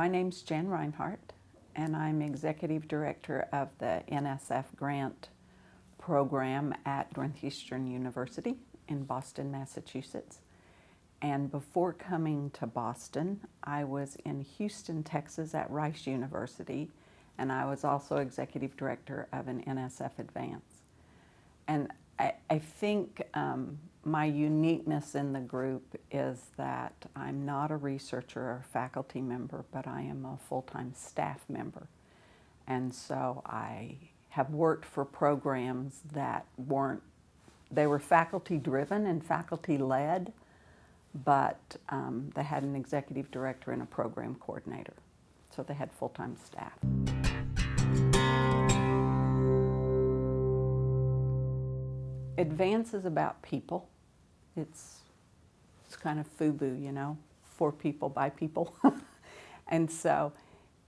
My name's Jan Rinehart, and I'm Executive Director of the NSF Grant Program at Northeastern University in Boston, Massachusetts. And before coming to Boston, I was in Houston, Texas at Rice University, and I was also Executive Director of an NSF Advance. And I think my uniqueness in the group is that I'm not a researcher or faculty member, but I am a full-time staff member. And so I have worked for programs that they were faculty-driven and faculty-led, but they had an executive director and a program coordinator. So they had full-time staff. Advance is about people. It's kind of FUBU, you know, for people, by people. And so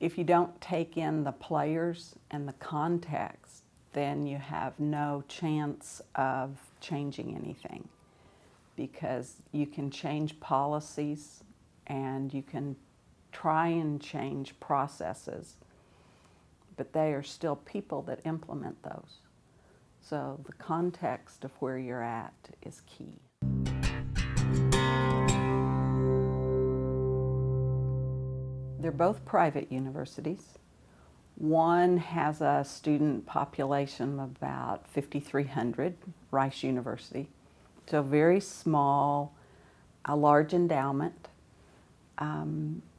if you don't take in the players and the context, then you have no chance of changing anything, because you can change policies and you can try and change processes, but they are still people that implement those. So the context of where you're at is key. They're both private universities. One has a student population of about 5,300, Rice University. So very small, a large endowment,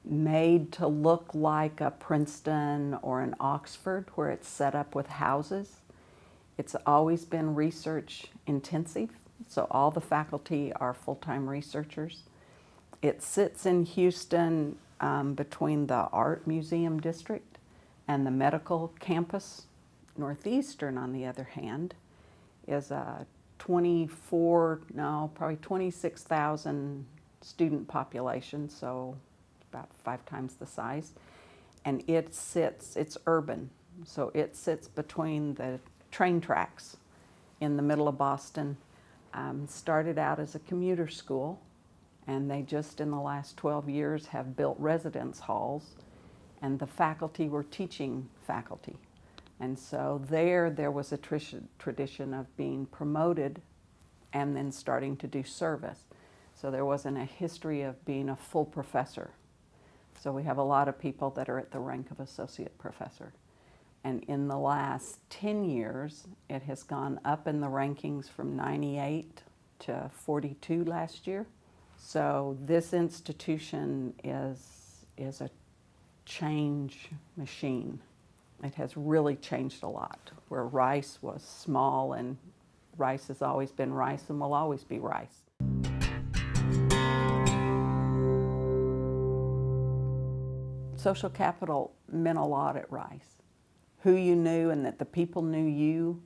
made to look like a Princeton or an Oxford, where it's set up with houses. It's always been research intensive, so all the faculty are full-time researchers. It sits in Houston between the Art Museum District and the medical campus. Northeastern, on the other hand, is a probably 26,000 student population, so about 5 times the size. And it's urban, so it sits between the train tracks in the middle of Boston. Started out as a commuter school, and they just in the last 12 years have built residence halls, and the faculty were teaching faculty. And so there was a tradition of being promoted and then starting to do service. So there wasn't a history of being a full professor. So we have a lot of people that are at the rank of associate professor. And in the last 10 years, it has gone up in the rankings from 98 to 42 last year. So this institution is a change machine. It has really changed a lot. Where Rice was small, and Rice has always been Rice and will always be Rice. Social capital meant a lot at Rice. Who you knew and that the people knew you.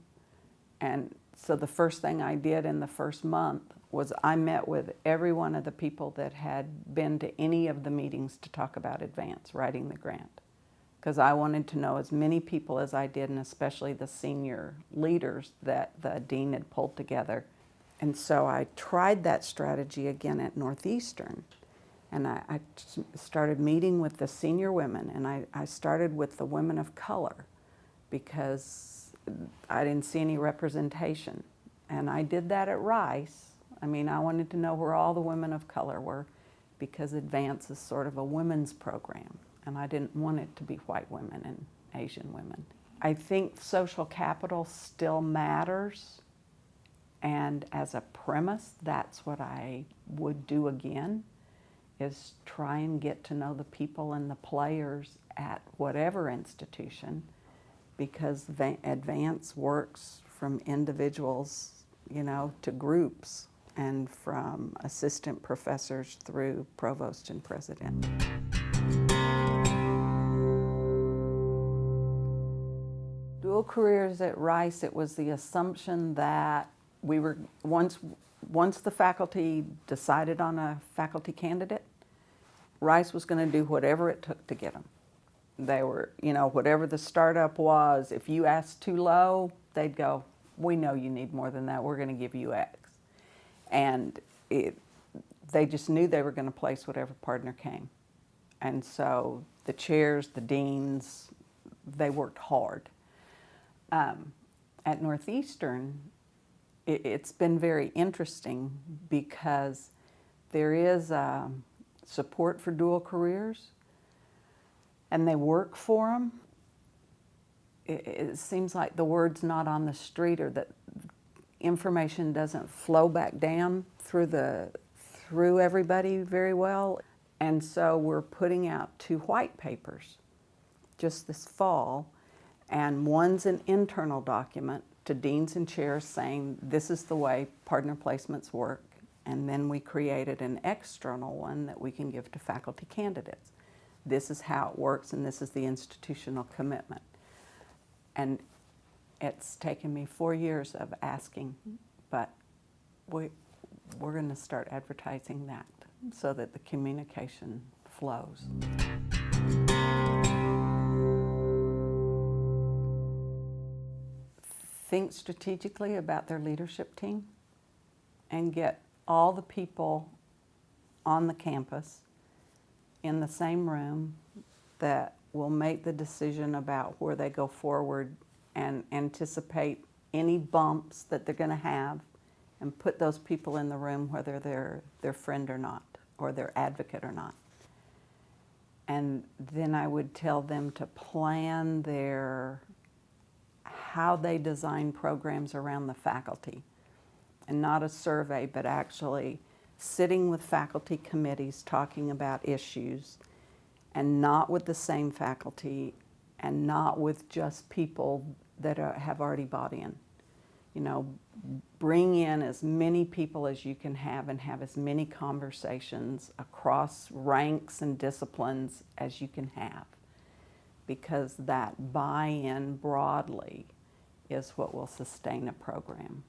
And so the first thing I did in the first month was I met with every one of the people that had been to any of the meetings to talk about Advance, writing the grant. Because I wanted to know as many people as I did, and especially the senior leaders that the dean had pulled together. And so I tried that strategy again at Northeastern. And I started meeting with the senior women, and I started with the women of color, because I didn't see any representation. And I did that at Rice. I mean, I wanted to know where all the women of color were, because Advance is sort of a women's program, and I didn't want it to be white women and Asian women. I think social capital still matters, and as a premise, that's what I would do again, is try and get to know the people and the players at whatever institution, because Advance works from individuals, you know, to groups, and from assistant professors through provost and president. Dual careers at Rice, it was the assumption that we were, once the faculty decided on a faculty candidate, Rice was going to do whatever it took to get them. They were, you know, whatever the startup was, if you asked too low, they'd go, we know you need more than that, we're going to give you X. And they just knew they were going to place whatever partner came. And so the chairs, the deans, they worked hard. At Northeastern, it's been very interesting because there is support for dual careers, and they work for them. It seems like the word's not on the street, or that information doesn't flow back down through everybody very well. And so we're putting out 2 white papers just this fall, and one's an internal document to deans and chairs saying this is the way partner placements work, and then we created an external one that we can give to faculty candidates. This is how it works, and this is the institutional commitment. And it's taken me 4 years of asking, but we're going to start advertising that so that the communication flows. Think strategically about their leadership team and get all the people on the campus in the same room that will make the decision about where they go forward and anticipate any bumps that they're going to have, and put those people in the room whether they're their friend or not, or their advocate or not. And then I would tell them to plan how they design programs around the faculty, and not a survey, but actually sitting with faculty committees talking about issues, and not with the same faculty, and not with just people that have already bought in. You know, bring in as many people as you can have, and have as many conversations across ranks and disciplines as you can have, because that buy-in broadly is what will sustain a program.